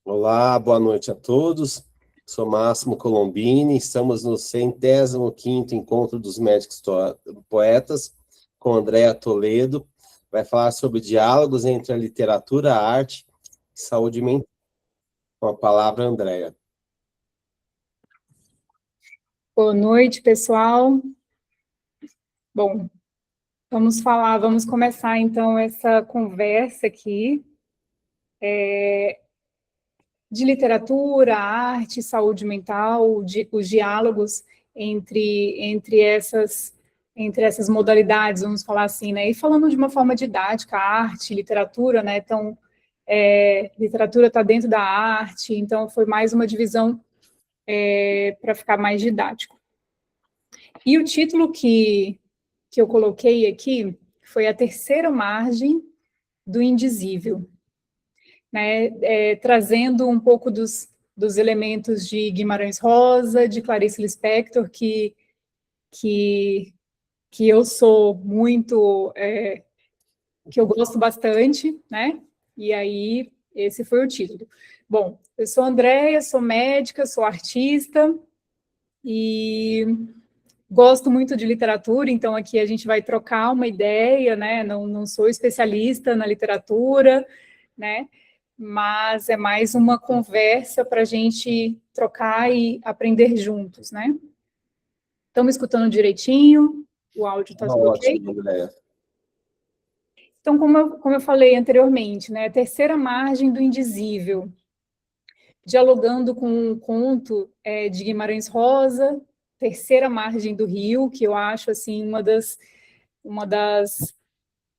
Olá, boa noite a todos. Sou Máximo Colombini, estamos no 105º Encontro dos Médicos Poetas, com Andréa Toledo. Vai falar sobre diálogos entre a literatura, a arte e saúde mental. Com a palavra, Andréa. Boa noite, pessoal. Bom, vamos começar então essa conversa aqui de literatura, arte, saúde mental, os diálogos entre essas modalidades, vamos falar assim, né? E falando de uma forma didática, arte, literatura, né? Então, literatura está dentro da arte, então foi mais uma divisão para ficar mais didático. E o título que eu coloquei aqui foi A Terceira Margem do Indizível, né? Trazendo um pouco dos elementos de Guimarães Rosa, de Clarice Lispector, que eu sou muito, que eu gosto bastante, né? E aí, esse foi o título. Bom, eu sou Andréia, sou médica, sou artista, e gosto muito de literatura, então aqui a gente vai trocar uma ideia, né? Não sou especialista na literatura, né? Mas é mais uma conversa para a gente trocar e aprender juntos, né? Estão me escutando direitinho? O áudio está tudo ok? Ótimo, Andréa. Então, como eu falei anteriormente, né? A terceira margem do indizível, dialogando com um conto de Guimarães Rosa, Terceira Margem do Rio, que eu acho assim uma das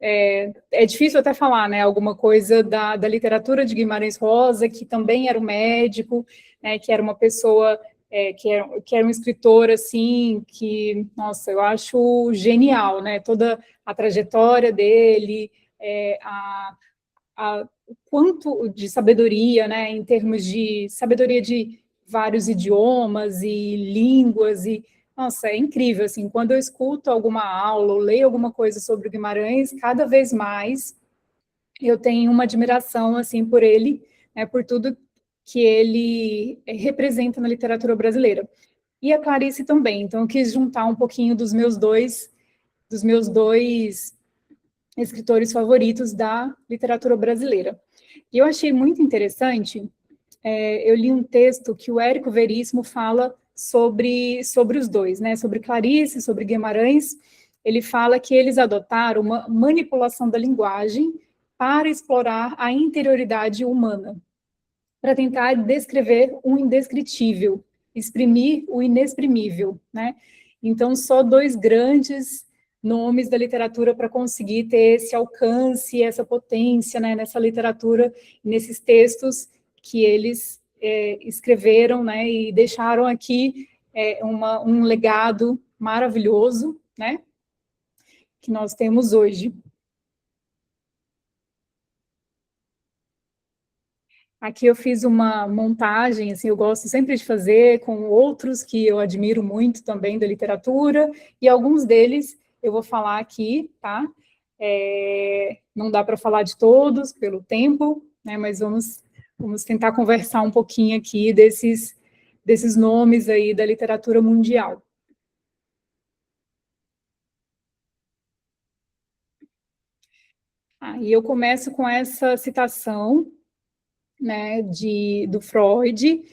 é difícil até falar, né? Alguma coisa da literatura de Guimarães Rosa, que também era um médico, né? Que era uma pessoa que era um escritor assim, que, nossa, eu acho genial, né? Toda a trajetória dele, o quanto de sabedoria, né, em termos de sabedoria de vários idiomas e línguas, e, nossa, é incrível, assim, quando eu escuto alguma aula ou leio alguma coisa sobre o Guimarães, cada vez mais eu tenho uma admiração, assim, por ele, né, por tudo que ele representa na literatura brasileira. E a Clarice também, então eu quis juntar um pouquinho dos meus dois escritores favoritos da literatura brasileira. E eu achei muito interessante, eu li um texto que o Érico Veríssimo fala sobre os dois, né? Sobre Clarice, sobre Guimarães. Ele fala que eles adotaram uma manipulação da linguagem para explorar a interioridade humana, para tentar descrever o indescritível, exprimir o inexprimível, né? Então, só dois grandes nomes da literatura para conseguir ter esse alcance, essa potência, né, nessa literatura, nesses textos que eles escreveram, né, e deixaram aqui um legado maravilhoso, né, que nós temos hoje. Aqui eu fiz uma montagem, assim, eu gosto sempre de fazer com outros que eu admiro muito também da literatura, e alguns deles eu vou falar aqui, tá? Não dá para falar de todos pelo tempo, né? Mas vamos tentar conversar um pouquinho aqui desses nomes aí da literatura mundial. E eu começo com essa citação, né, do Freud,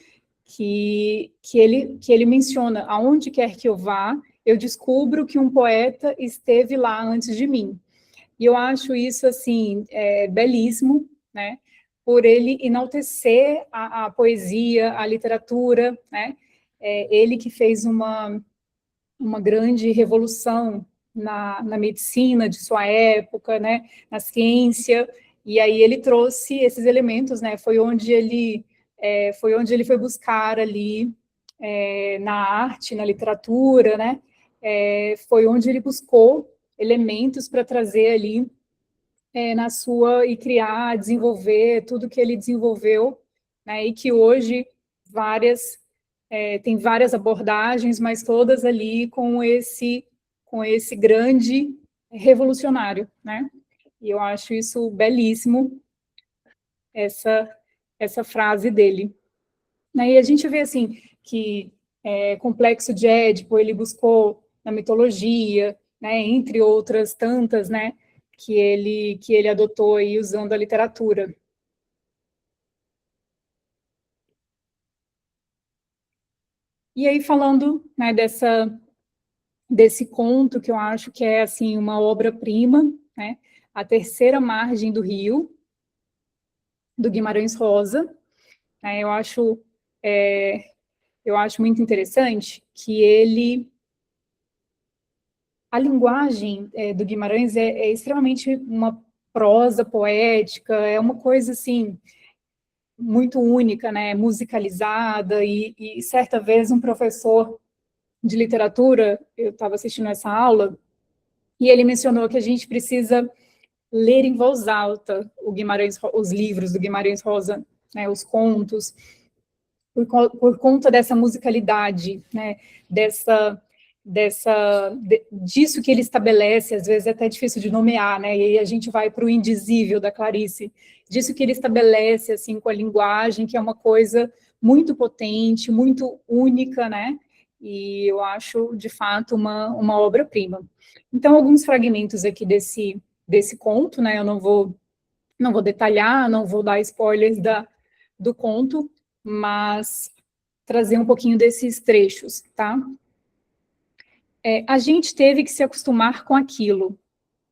que ele menciona: aonde quer que eu vá, eu descubro que um poeta esteve lá antes de mim. E eu acho isso, assim, belíssimo, né, por ele enaltecer a poesia, a literatura, né, ele que fez uma grande revolução na medicina de sua época, né, na ciência, e aí ele trouxe esses elementos, né, foi onde ele foi buscar ali na arte, na literatura, né, foi onde ele buscou elementos para trazer ali na sua, e criar, desenvolver tudo que ele desenvolveu, né, e que hoje tem várias abordagens, mas todas ali com esse grande revolucionário, né? E eu acho isso belíssimo, essa frase dele. E a gente vê, assim, que Complexo de Édipo, ele buscou na mitologia, né, entre outras tantas, né, que ele adotou aí usando a literatura. E aí, falando, né, desse conto, que eu acho que é, assim, uma obra-prima, né, A Terceira Margem do Rio, do Guimarães Rosa, né, eu acho muito interessante que a linguagem do Guimarães é extremamente uma prosa poética, é uma coisa, assim, muito única, né, musicalizada, e certa vez um professor de literatura, eu estava assistindo essa aula, e ele mencionou que a gente precisa ler em voz alta os livros do Guimarães Rosa, né, os contos, por conta dessa musicalidade, né, disso que ele estabelece, às vezes é até difícil de nomear, né, e aí a gente vai para o indizível da Clarice, disso que ele estabelece, assim, com a linguagem, que é uma coisa muito potente, muito única, né, e eu acho, de fato, uma obra-prima. Então, alguns fragmentos aqui desse conto, né, eu não vou detalhar, não vou dar spoilers do conto, mas trazer um pouquinho desses trechos, tá? A gente teve que se acostumar com aquilo,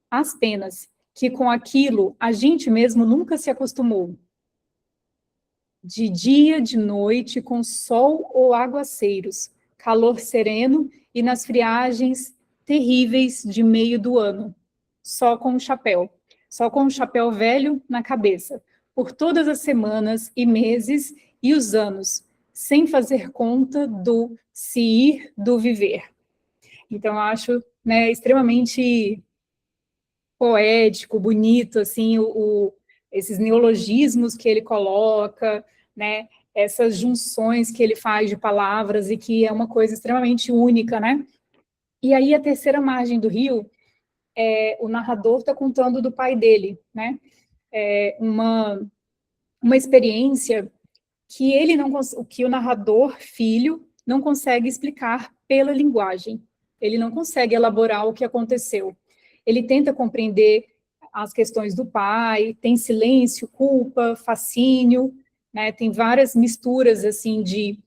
as penas, que com aquilo a gente mesmo nunca se acostumou. De dia, de noite, com sol ou aguaceiros, calor sereno e nas friagens terríveis de meio do ano, só com o chapéu velho na cabeça, por todas as semanas e meses e os anos, sem fazer conta do se ir, do viver. Então, eu acho, né, extremamente poético, bonito, assim, esses neologismos que ele coloca, né, essas junções que ele faz de palavras e que é uma coisa extremamente única, né? E aí, A Terceira Margem do Rio, o narrador está contando do pai dele, né? Uma experiência que que o narrador, filho, não consegue explicar pela linguagem. Ele não consegue elaborar o que aconteceu. Ele tenta compreender as questões do pai, tem silêncio, culpa, fascínio, né? Tem várias misturas assim de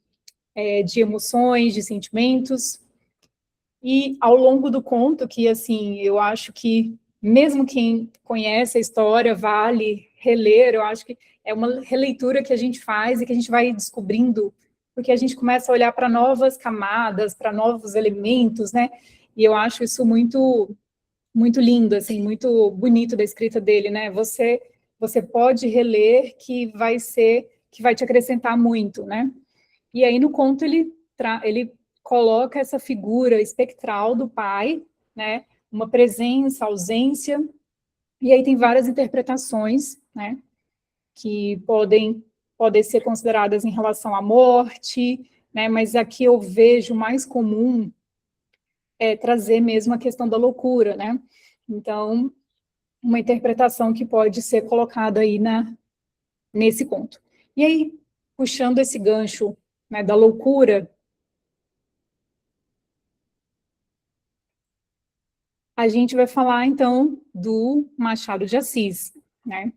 emoções, de sentimentos. E ao longo do conto, que assim, eu acho que mesmo quem conhece a história vale reler, eu acho que é uma releitura que a gente faz e que a gente vai descobrindo, porque a gente começa a olhar para novas camadas, para novos elementos, né? E eu acho isso muito lindo, assim, muito bonito da escrita dele, né? Você pode reler que vai te acrescentar muito, né? E aí no conto ele coloca essa figura espectral do pai, né? Uma presença, ausência, e aí tem várias interpretações, né? Que podem ser consideradas em relação à morte, né? Mas aqui eu vejo mais comum trazer mesmo a questão da loucura, né? Então, uma interpretação que pode ser colocada aí nesse conto. E aí, puxando esse gancho, né, da loucura, a gente vai falar, então, do Machado de Assis, né?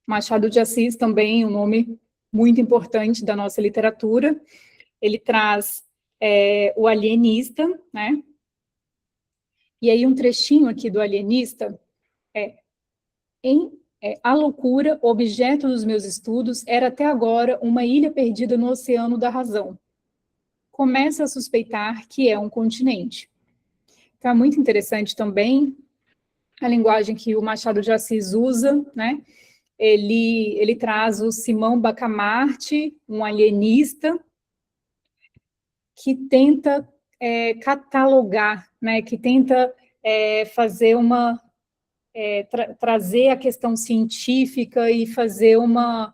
Machado de Assis também, um nome muito importante da nossa literatura. Ele traz o Alienista, né? E aí um trechinho aqui do Alienista a loucura, objeto dos meus estudos, era até agora uma ilha perdida no oceano da razão. Começa a suspeitar que é um continente. Então, é muito interessante também a linguagem que o Machado de Assis usa, né? Ele traz o Simão Bacamarte, um alienista, que tenta catalogar, né? Que tenta fazer trazer a questão científica e fazer uma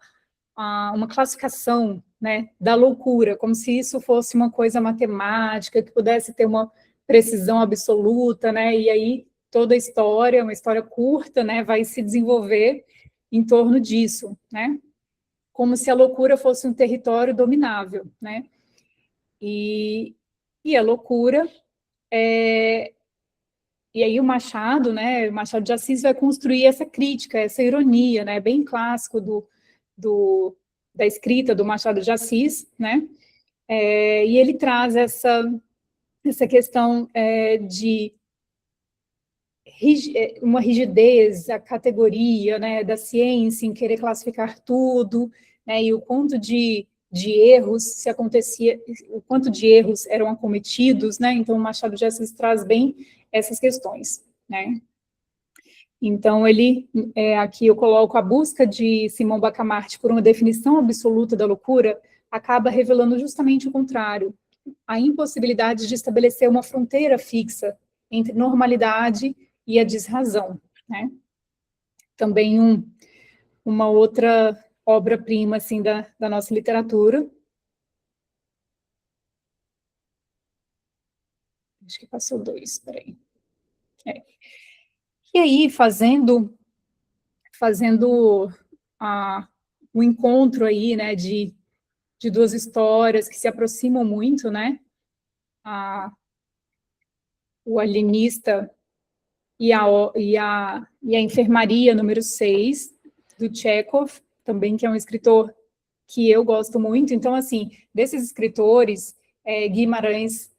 classificação, né, da loucura, como se isso fosse uma coisa matemática, que pudesse ter uma precisão absoluta, né, e aí toda a história, uma história curta, né, vai se desenvolver em torno disso, né. como se a loucura fosse um território dominável, né? E a loucura e aí o Machado, né, o Machado de Assis vai construir essa crítica, essa ironia, né, bem clássico da escrita do Machado de Assis, né, e ele traz essa questão de uma rigidez, a categoria, né, da ciência em querer classificar tudo, né, e o quanto de erros se acontecia, o quanto de erros eram acometidos, né, então o Machado de Assis traz bem essas questões, né. Então, aqui eu coloco a busca de Simão Bacamarte por uma definição absoluta da loucura, acaba revelando justamente o contrário, a impossibilidade de estabelecer uma fronteira fixa entre normalidade e a desrazão, né? Também uma outra obra-prima, assim, da nossa literatura. Acho que passou 2, espera aí. E aí, fazendo o encontro aí, né, de duas histórias que se aproximam muito, né, o alienista e a enfermaria número 6, do Chekhov, também, que é um escritor que eu gosto muito. Então, assim, desses escritores, Guimarães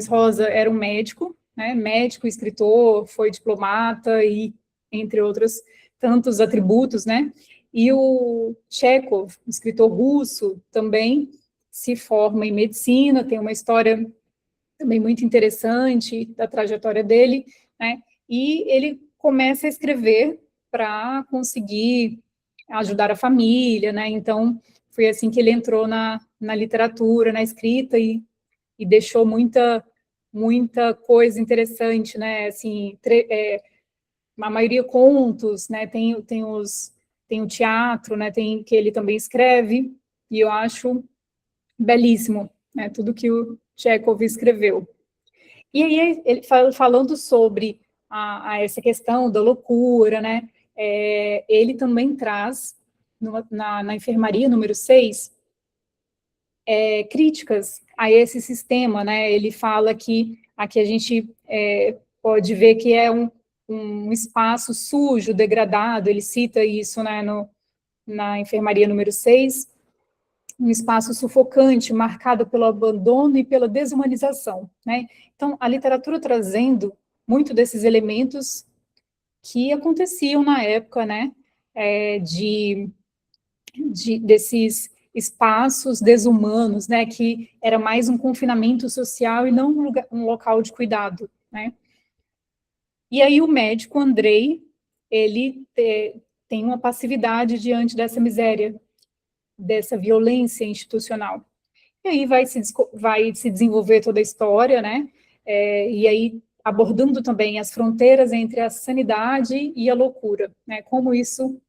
Rosa era um médico, né, médico, escritor, foi diplomata e entre outros tantos atributos, né, e o Chekhov, escritor russo, também se forma em medicina, tem uma história também muito interessante da trajetória dele, né, e ele começa a escrever para conseguir ajudar a família, né, então foi assim que ele entrou na literatura, na escrita, e deixou muita coisa interessante, né, assim, a maioria contos, né, tem o teatro, né, que ele também escreve, e eu acho belíssimo, né, tudo que o Chekhov escreveu. E aí, ele falando sobre essa questão da loucura, né, ele também traz, na enfermaria número 6, críticas a esse sistema, né, ele fala que aqui a gente pode ver que é um espaço sujo, degradado, ele cita isso, né, na enfermaria número 6, um espaço sufocante, marcado pelo abandono e pela desumanização, né? Então, a literatura trazendo muito desses elementos que aconteciam na época, né, desses espaços desumanos, né, que era mais um confinamento social e não um local de cuidado, né? E aí o médico Andrei, ele tem uma passividade diante dessa miséria, dessa violência institucional. E aí vai se desenvolver toda a história, né? E aí abordando também as fronteiras entre a sanidade e a loucura, né? Como isso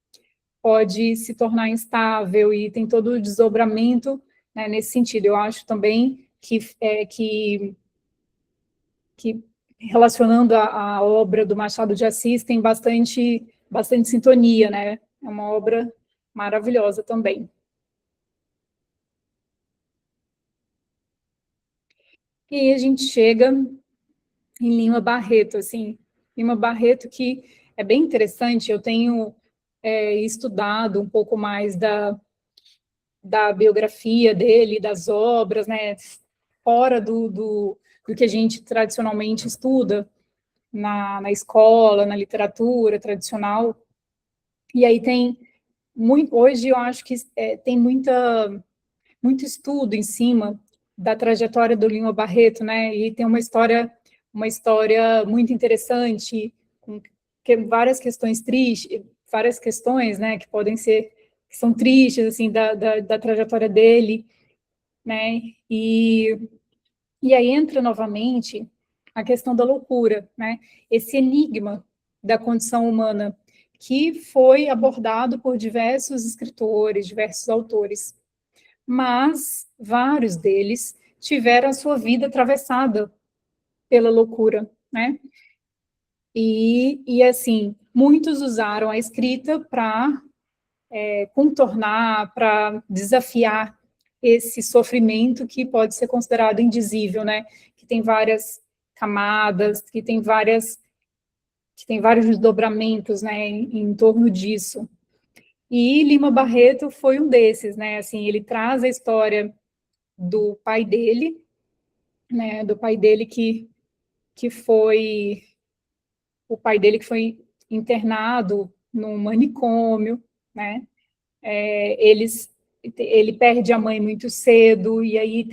pode se tornar instável, e tem todo o desdobramento, né, nesse sentido. Eu acho também que relacionando a obra do Machado de Assis, tem bastante sintonia, né? É uma obra maravilhosa também. E aí a gente chega em Lima Barreto, assim, Lima Barreto, que é bem interessante. Eu tenho estudado um pouco mais da biografia dele, das obras, né, fora do que a gente tradicionalmente estuda na escola, na literatura tradicional. E aí tem hoje eu acho que tem muito estudo em cima da trajetória do Lima Barreto, né, e tem uma história muito interessante, com várias questões tristes, várias questões, né, que são tristes, assim, da trajetória dele, né, e aí entra novamente a questão da loucura, né, esse enigma da condição humana, que foi abordado por diversos escritores, diversos autores, mas vários deles tiveram a sua vida atravessada pela loucura, né, e assim, muitos usaram a escrita para contornar, para desafiar esse sofrimento que pode ser considerado indizível, né? Que tem várias camadas, que tem vários desdobramentos, né, em torno disso. E Lima Barreto foi um desses, né? Assim, ele traz a história do pai dele, né? Do pai dele que foi o pai dele que foi internado num manicômio, né? Ele perde a mãe muito cedo, e aí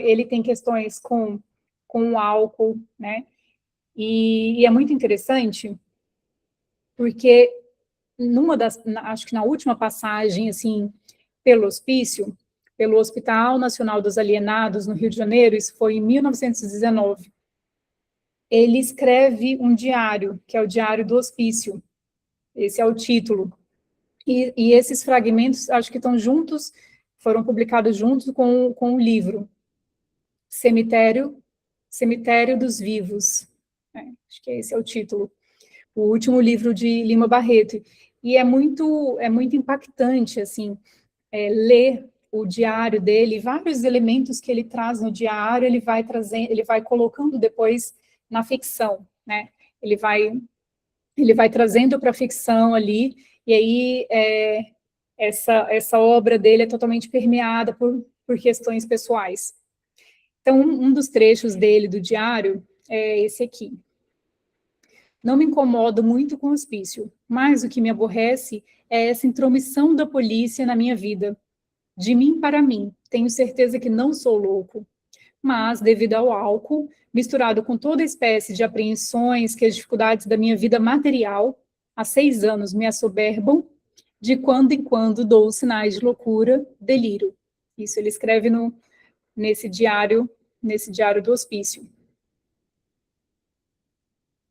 ele tem questões com o álcool, né? E é muito interessante, porque acho que na última passagem, assim, pelo hospício, pelo Hospital Nacional dos Alienados, no Rio de Janeiro, isso foi em 1919, ele escreve um diário, que é o Diário do Hospício, esse é o título. E esses fragmentos, acho que estão juntos, foram publicados juntos com o livro Cemitério dos Vivos. Acho que esse é o título. O último livro de Lima Barreto. E é muito impactante, assim, ler o diário dele, vários elementos que ele traz no diário, ele vai colocando depois na ficção, né? Ele vai trazendo para a ficção ali, e aí essa obra dele é totalmente permeada por questões pessoais. Então, um dos trechos dele, do diário, é esse aqui. Não me incomodo muito com o hospício, mas o que me aborrece é essa intromissão da polícia na minha vida. De mim para mim, tenho certeza que não sou louco, mas, devido ao álcool, misturado com toda espécie de apreensões que as dificuldades da minha vida material, há 6 anos me assoberbam, de quando em quando dou sinais de loucura, delírio. Isso ele escreve nesse diário do hospício.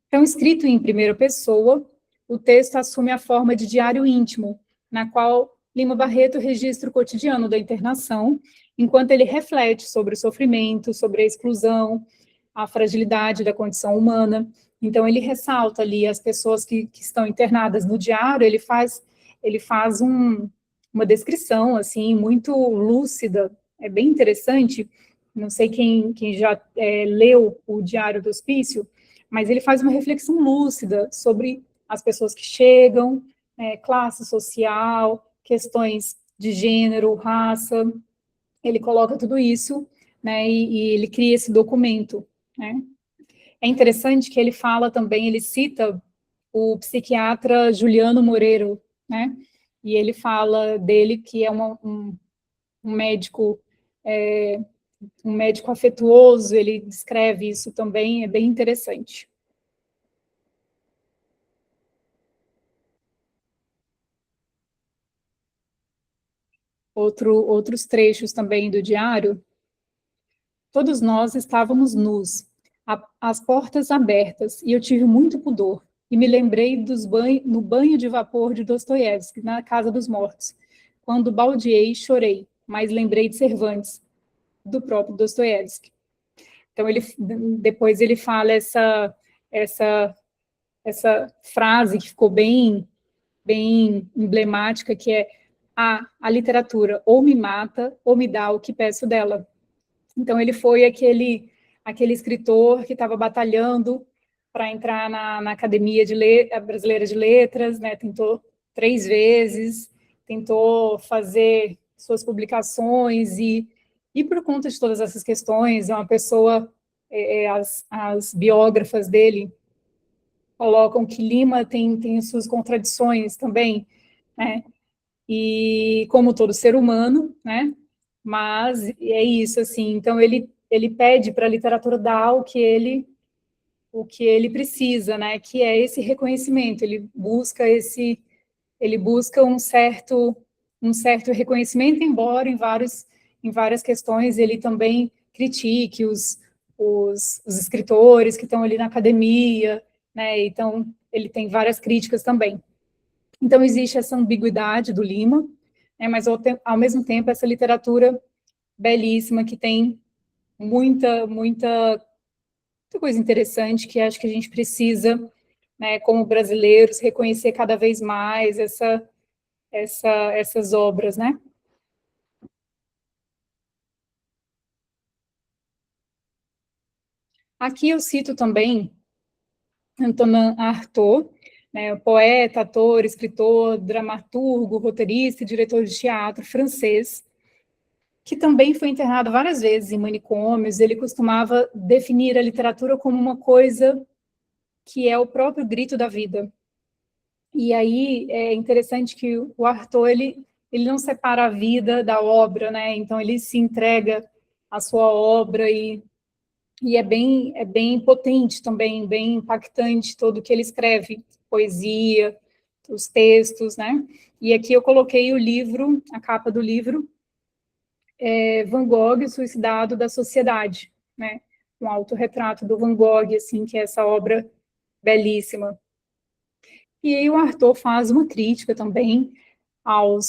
Então, escrito em primeira pessoa, o texto assume a forma de diário íntimo, na qual Lima Barreto registra o cotidiano da internação, enquanto ele reflete sobre o sofrimento, sobre a exclusão, a fragilidade da condição humana. Então, ele ressalta ali as pessoas que estão internadas no diário, ele faz uma descrição, assim, muito lúcida, é bem interessante. Não sei quem já leu o Diário do Hospício, mas ele faz uma reflexão lúcida sobre as pessoas que chegam, classe social, questões de gênero, raça, ele coloca tudo isso, né, e ele cria esse documento, né. É interessante que ele fala também, ele cita o psiquiatra Juliano Moreiro, né, e ele fala dele que é um médico, um médico afetuoso, ele descreve isso também, é bem interessante. Outros trechos também do diário. Todos nós estávamos nus, as portas abertas, e eu tive muito pudor, e me lembrei no banho de vapor de Dostoiévski, na Casa dos Mortos. Quando baldeei, chorei, mas lembrei de Cervantes, do próprio Dostoiévski. Então, depois ele fala essa frase que ficou bem emblemática, que é a literatura ou me mata ou me dá o que peço dela. Então, ele foi aquele escritor que estava batalhando para entrar na Academia Brasileira de Letras, né? Tentou 3 vezes, tentou fazer suas publicações e por conta de todas essas questões, é uma pessoa, as biógrafas dele colocam que Lima tem suas contradições também, né? E como todo ser humano, né? Mas é isso, assim, então ele pede para a literatura dar o que ele precisa, né, que é esse reconhecimento, ele busca um certo reconhecimento, embora em várias questões ele também critique os escritores que estão ali na academia, né, então ele tem várias críticas também. Então existe essa ambiguidade do Lima, mas ao mesmo tempo essa literatura belíssima que tem muita coisa interessante que acho que a gente precisa, né, como brasileiros, reconhecer cada vez mais essas obras, né? Aqui eu cito também Antonin Artaud, né, poeta, ator, escritor, dramaturgo, roteirista e diretor de teatro francês, que também foi internado várias vezes em manicômios. Ele costumava definir a literatura como uma coisa que é o próprio grito da vida. E aí é interessante que o Artaud, ele não separa a vida da obra, né? Então ele se entrega à sua obra e é bem potente também, bem impactante todo o que ele escreve, poesia, os textos, né? E aqui eu coloquei o livro, a capa do livro, Van Gogh, Suicidado da Sociedade, né? Um autorretrato do Van Gogh, assim, que é essa obra belíssima. E aí o Artaud faz uma crítica também ao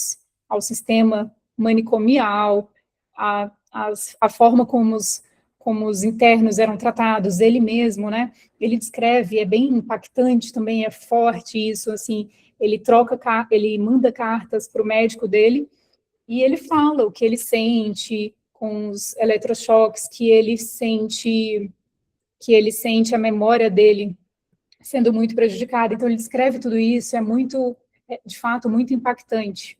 sistema manicomial, a forma como os internos eram tratados, ele mesmo, né? Ele descreve, é bem impactante também, é forte isso, assim, ele manda cartas para o médico dele, e ele fala o que ele sente com os eletrochoques, que ele sente a memória dele sendo muito prejudicada. Então, ele descreve tudo isso, de fato, muito impactante.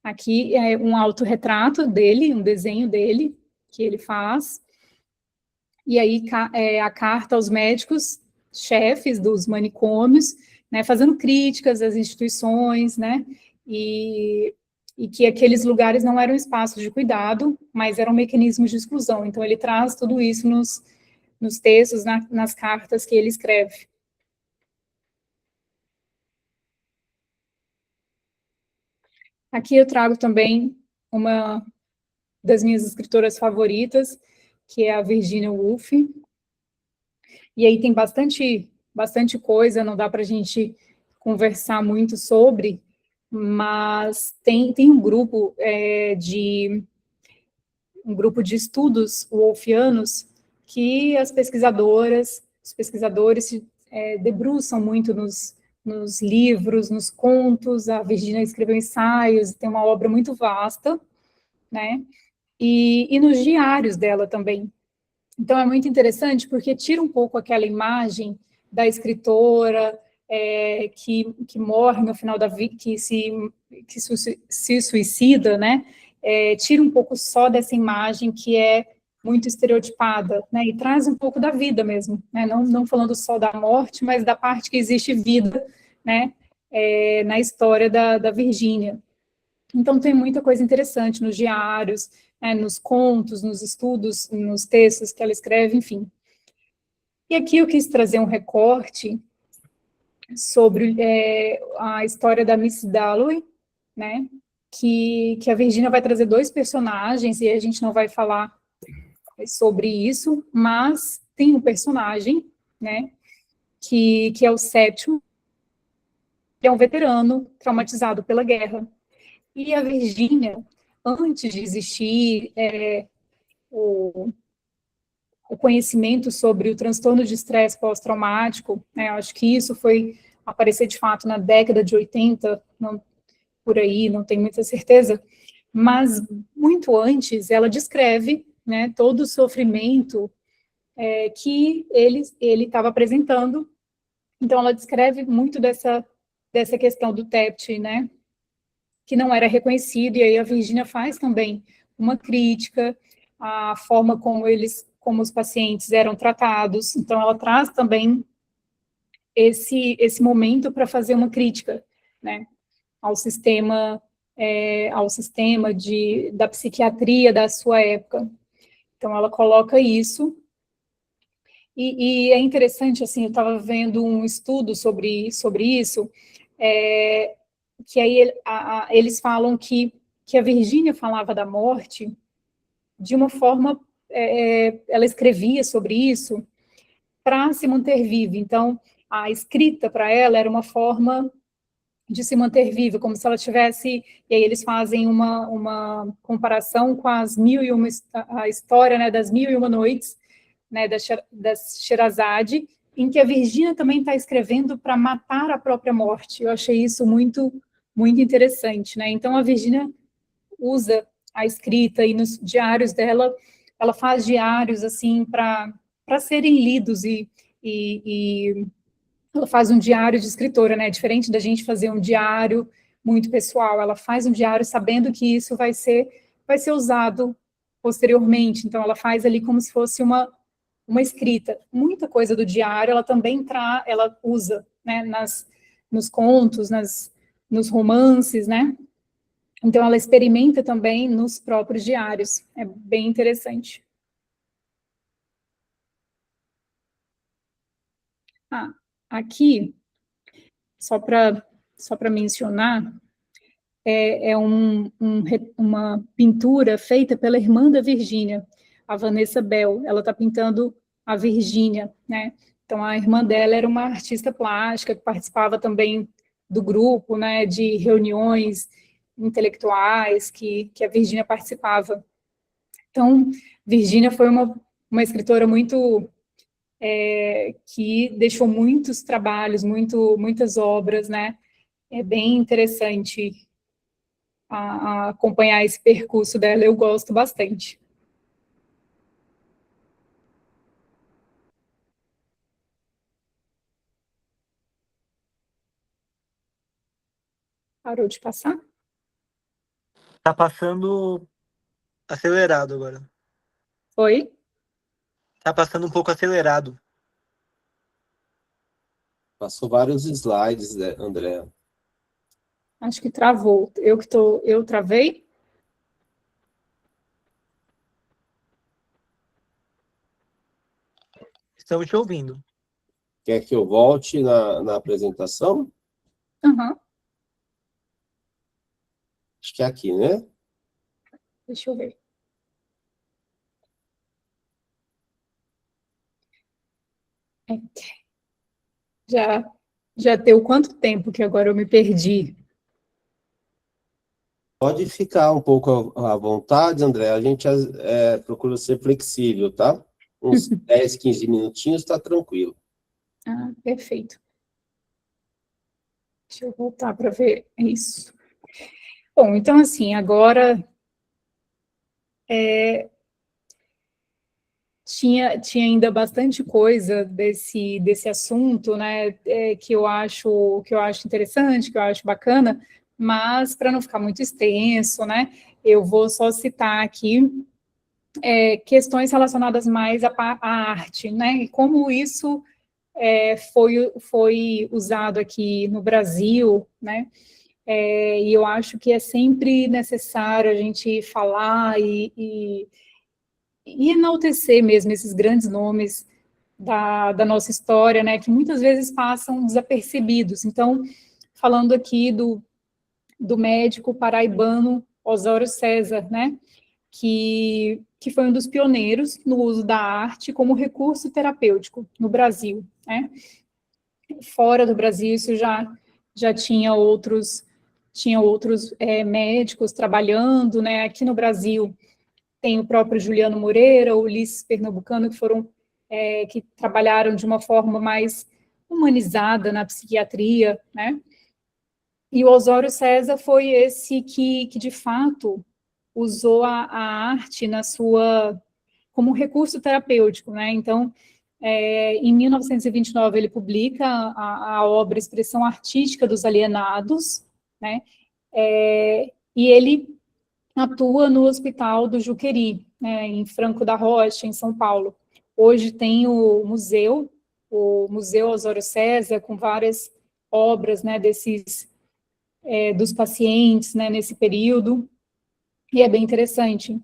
Aqui é um autorretrato dele, um desenho dele, que ele faz. E aí a carta aos médicos, chefes dos manicômios, né, fazendo críticas às instituições, né, e que aqueles lugares não eram espaços de cuidado, mas eram mecanismos de exclusão. Então, ele traz tudo isso nos textos, nas cartas que ele escreve. Aqui eu trago também uma das minhas escritoras favoritas, que é a Virginia Woolf. E aí tem bastante coisa, não dá para a gente conversar muito sobre, mas tem um grupo de estudos wolfianos que os pesquisadores se debruçam muito nos livros, nos contos. A Virginia escreveu ensaios, tem uma obra muito vasta, né? E nos diários dela também. Então, é muito interessante porque tira um pouco aquela imagem da escritora que morre no final da vida, que se suicida, né? Tira um pouco só dessa imagem que é muito estereotipada, né? E traz um pouco da vida mesmo, né? Não falando só da morte, mas da parte que existe vida, né? Na história da Virgínia. Então, tem muita coisa interessante nos diários, nos contos, nos estudos, nos textos que ela escreve, enfim. E aqui eu quis trazer um recorte sobre a história da Miss Dalloway, né, que a Virginia vai trazer dois personagens, e a gente não vai falar sobre isso, mas tem um personagem, né, que é o Sétimo, que é um veterano traumatizado pela guerra. E a Virginia, antes de existir o conhecimento sobre o transtorno de estresse pós-traumático, né, acho que isso foi aparecer de fato na década de 80, por aí, não tenho muita certeza, mas muito antes ela descreve, né, todo o sofrimento que ele estava apresentando. Então ela descreve muito dessa questão do TEPT, né, que não era reconhecido, e aí a Virginia faz também uma crítica à forma como os pacientes eram tratados. Então ela traz também esse momento para fazer uma crítica, né, ao sistema da psiquiatria da sua época. Então ela coloca isso. E é interessante, assim, eu estava vendo um estudo sobre isso, que aí eles falam que a Virgínia falava da morte de uma forma, ela escrevia sobre isso para se manter viva. Então, a escrita para ela era uma forma de se manter viva, como se ela tivesse, e aí eles fazem uma comparação com a história, né, das Mil e Uma Noites, né, da Sherazade, em que a Virgínia também está escrevendo para matar a própria morte. Eu achei isso muito, muito interessante, né? Então, a Virgínia usa a escrita e nos diários dela, ela faz diários, assim, para serem lidos e ela faz um diário de escritora, né? Diferente da gente fazer um diário muito pessoal, ela faz um diário sabendo que isso vai ser usado posteriormente. Então, ela faz ali como se fosse uma escrita. Muita coisa do diário, ela também ela usa, né? Nos contos, nos romances, né? Então, ela experimenta também nos próprios diários. É bem interessante. Aqui, só para mencionar, uma pintura feita pela irmã da Virgínia, a Vanessa Bell. Ela está pintando a Virgínia, né? Então, a irmã dela era uma artista plástica que participava também do grupo, né, de reuniões intelectuais que a Virgínia participava. Então, Virgínia foi uma escritora muito que deixou muitos trabalhos, muitas obras, né? É bem interessante a acompanhar esse percurso dela, eu gosto bastante. Parou de passar? Tá passando acelerado agora. Oi? Tá passando um pouco acelerado. Passou vários slides, né, André? Acho que travou. Eu travei? Estamos te ouvindo. Quer que eu volte na apresentação? Uhum. Acho que é aqui, né? Deixa eu ver. Já deu quanto tempo que agora eu me perdi? Pode ficar um pouco à vontade, André. A gente procura ser flexível, tá? Uns 10, 15 minutinhos, está tranquilo. Ah, perfeito. Deixa eu voltar para ver isso. Bom, então, assim, agora tinha ainda bastante coisa desse assunto, né, que eu acho interessante, que eu acho bacana, mas para não ficar muito extenso, né, eu vou só citar aqui questões relacionadas mais à arte, né, e como isso foi usado aqui no Brasil, né, e eu acho que é sempre necessário a gente falar e enaltecer mesmo esses grandes nomes da nossa história, né, que muitas vezes passam desapercebidos. Então, falando aqui do médico paraibano Osório César, né, que foi um dos pioneiros no uso da arte como recurso terapêutico no Brasil, né. Fora do Brasil, isso já tinha outros médicos trabalhando, né, aqui no Brasil tem o próprio Juliano Moreira, o Ulisses Pernambucano, que trabalharam de uma forma mais humanizada na psiquiatria, né? E o Osório César foi esse que de fato, usou a arte como um recurso terapêutico, né? Então, em 1929, ele publica a obra Expressão Artística dos Alienados, né? E ele atua no Hospital do Juqueri, né, em Franco da Rocha, em São Paulo. Hoje tem o Museu Osório César, com várias obras, né, dos pacientes, né, nesse período, e é bem interessante.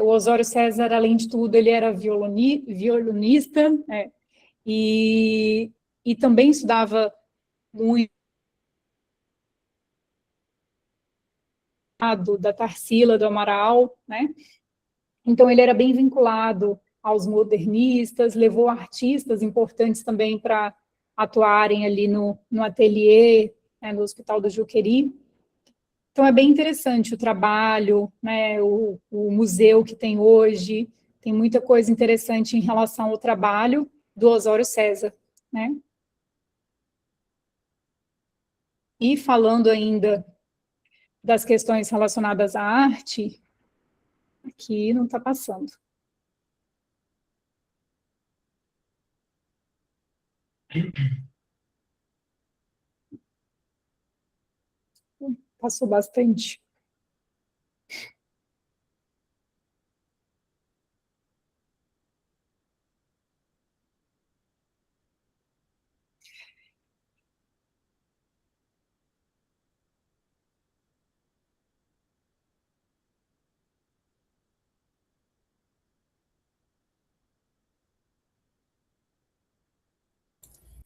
O Osório César, além de tudo, ele era violonista, e também estudava muito da Tarsila do Amaral, né? Então, ele era bem vinculado aos modernistas, levou artistas importantes também para atuarem ali no ateliê, né, no Hospital do Juqueri. Então, é bem interessante o trabalho, né, o museu que tem hoje, tem muita coisa interessante em relação ao trabalho do Osório César, né? E falando ainda das questões relacionadas à arte, aqui não está passando. Passou bastante.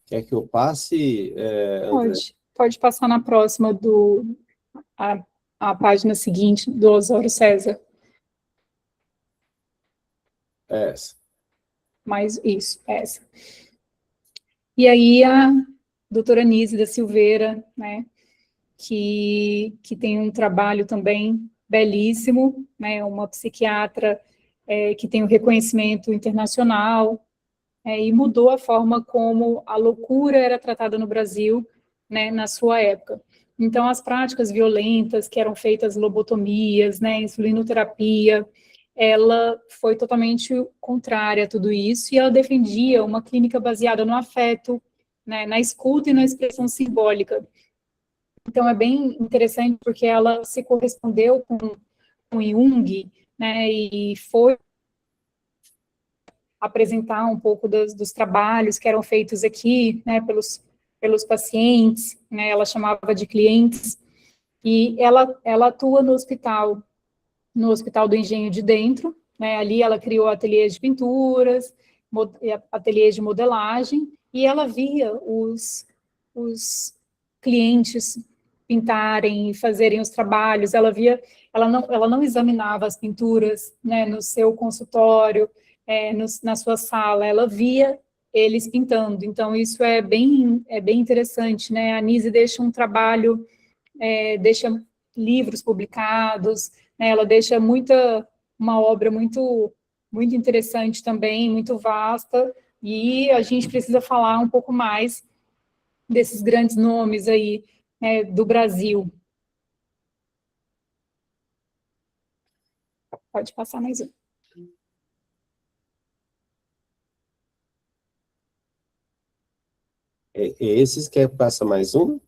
Quer que eu passe, André? Pode passar na próxima a, a página seguinte do Osório César. Essa. Mas isso, essa. E aí a doutora Nise da Silveira, né, que tem um trabalho também belíssimo, né, uma psiquiatra que tem um reconhecimento internacional, e mudou a forma como a loucura era tratada no Brasil, né, na sua época. Então, as práticas violentas que eram feitas, lobotomias, né, insulinoterapia, ela foi totalmente contrária a tudo isso, e ela defendia uma clínica baseada no afeto, né, na escuta e na expressão simbólica. Então, é bem interessante porque ela se correspondeu com Jung, né, e foi apresentar um pouco dos trabalhos que eram feitos aqui, né, pelos pacientes, né, ela chamava de clientes, e ela atua no Hospital do Engenho de Dentro, né, ali ela criou ateliês de pinturas, ateliês de modelagem, e ela via os clientes pintarem e fazerem os trabalhos, ela não examinava as pinturas, né, no seu consultório, na sua sala, ela via eles pintando, então isso é bem interessante, né, a Nise deixa um trabalho, deixa livros publicados, né, ela deixa uma obra muito interessante também, muito vasta, e a gente precisa falar um pouco mais desses grandes nomes aí, né, do Brasil. Pode passar mais um. Esses quer passar mais um?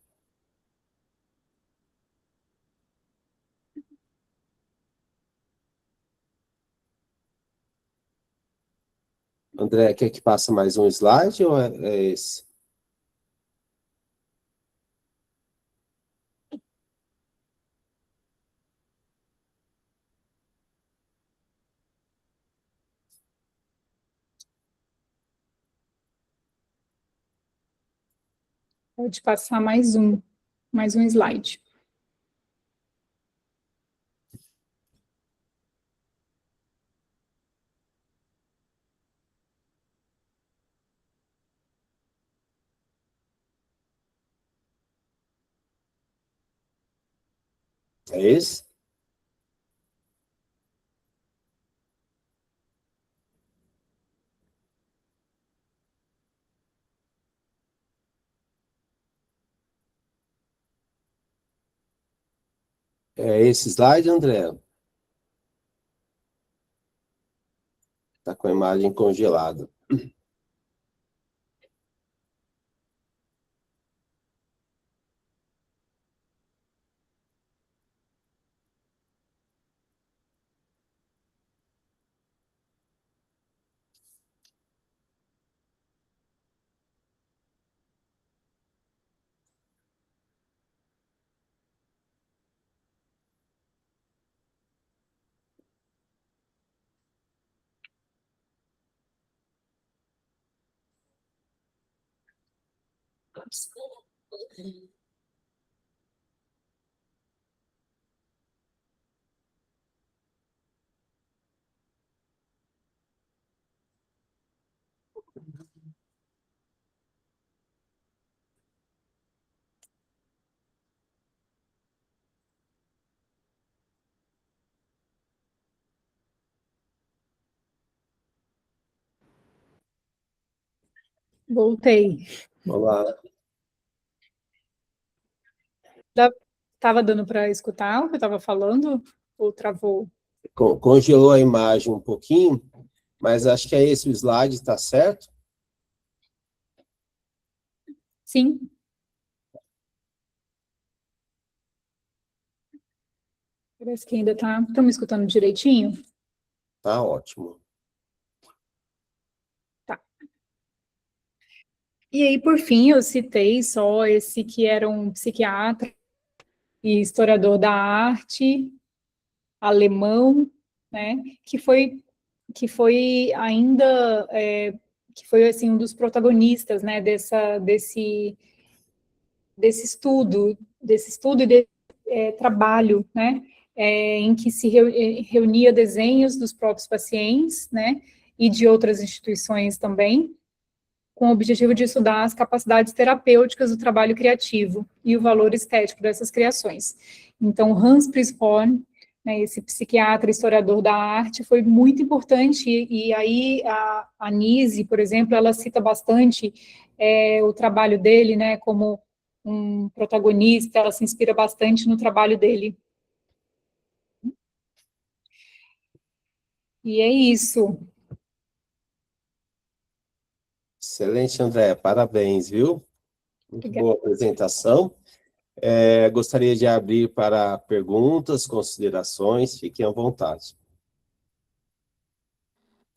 André, quer que passe mais um slide ou é esse? Pode passar mais um slide. É esse? É esse slide, André? Está com a imagem congelada. Voltei. Olá. Estava dando para escutar o que eu estava falando? Ou travou? Congelou a imagem um pouquinho, mas acho que é esse o slide, está certo? Sim. Parece que ainda está. Estão me escutando direitinho? Tá ótimo. Tá. E aí, por fim, eu citei só esse que era um psiquiatra e historiador da arte, alemão, né, que foi ainda que foi assim um dos protagonistas, né, desse estudo e desse trabalho, né, em que se reunia desenhos dos próprios pacientes, né, e de outras instituições também, com o objetivo de estudar as capacidades terapêuticas do trabalho criativo e o valor estético dessas criações. Então, Hans Prieskorn, né, esse psiquiatra, historiador da arte, foi muito importante, e aí a Nise, por exemplo, ela cita bastante o trabalho dele, né, como um protagonista, ela se inspira bastante no trabalho dele. E é isso. Excelente, André, parabéns, viu? Muito Obrigada. boa apresentação. Gostaria de abrir para perguntas, considerações, fiquem à vontade.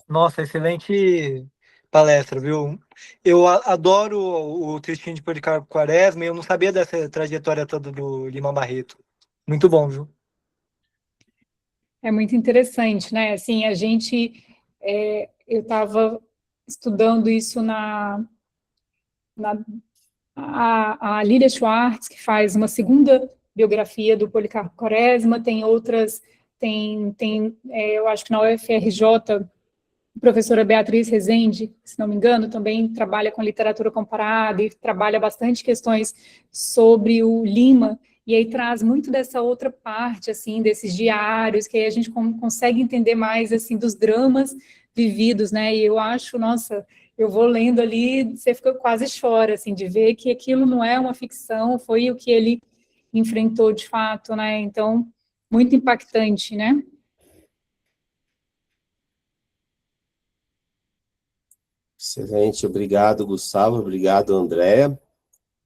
Nossa, excelente palestra, viu? Eu adoro o Tristinho de Policarpo Quaresma e eu não sabia dessa trajetória toda do Lima Barreto. Muito bom, viu? É muito interessante, né? Assim, eu estava estudando isso a Lília Schwartz, que faz uma segunda biografia do Policarpo Quaresma, tem outras, eu acho que na UFRJ, a professora Beatriz Rezende, se não me engano, também trabalha com literatura comparada e trabalha bastante questões sobre o Lima, e aí traz muito dessa outra parte, assim, desses diários, que aí a gente consegue entender mais, assim, dos dramas vividos, né, e eu acho, nossa, eu vou lendo ali, você fica quase chora, assim, de ver que aquilo não é uma ficção, foi o que ele enfrentou de fato, né, então, muito impactante, né. Excelente, obrigado, Gustavo, obrigado, André.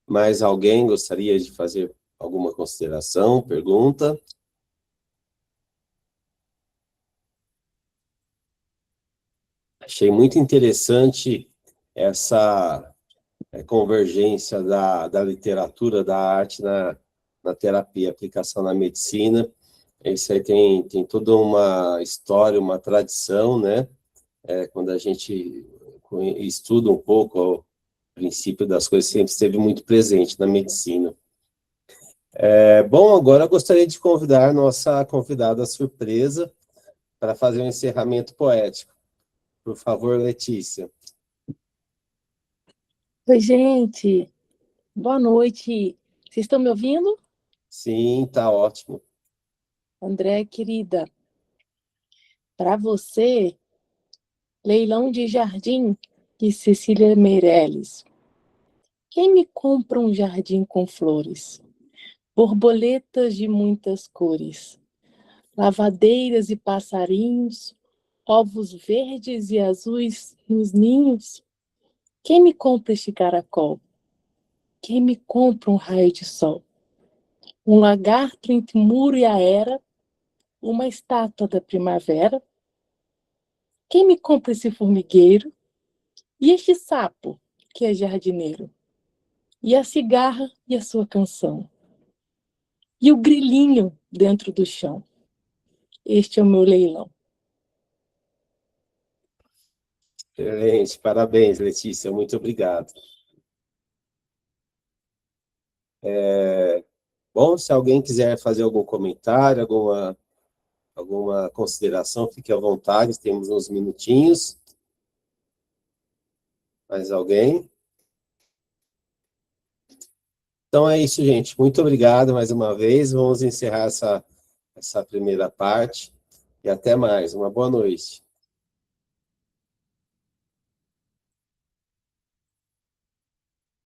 Mais alguém gostaria de fazer alguma consideração, pergunta? Achei muito interessante essa convergência da literatura, da arte na terapia, aplicação na medicina. Isso aí tem toda uma história, uma tradição, né? Quando a gente estuda um pouco o princípio das coisas, sempre esteve muito presente na medicina. Bom, agora eu gostaria de convidar a nossa convidada surpresa para fazer um encerramento poético. Por favor, Letícia. Oi, gente. Boa noite. Vocês estão me ouvindo? Sim, tá ótimo. André, querida, para você, leilão de jardim de Cecília Meirelles. Quem me compra um jardim com flores? Borboletas de muitas cores, lavadeiras e passarinhos, ovos verdes e azuis nos ninhos? Quem me compra este caracol? Quem me compra um raio de sol? Um lagarto entre muro e a era, uma estátua da primavera? Quem me compra esse formigueiro? E este sapo, que é jardineiro? E a cigarra e a sua canção? E o grilinho dentro do chão? Este é o meu leilão. Excelente, parabéns, Letícia, muito obrigado. Bom, se alguém quiser fazer algum comentário, alguma consideração, fique à vontade, temos uns minutinhos. Mais alguém? Então é isso, gente. Muito obrigado mais uma vez. Vamos encerrar essa primeira parte. E até mais. Uma boa noite.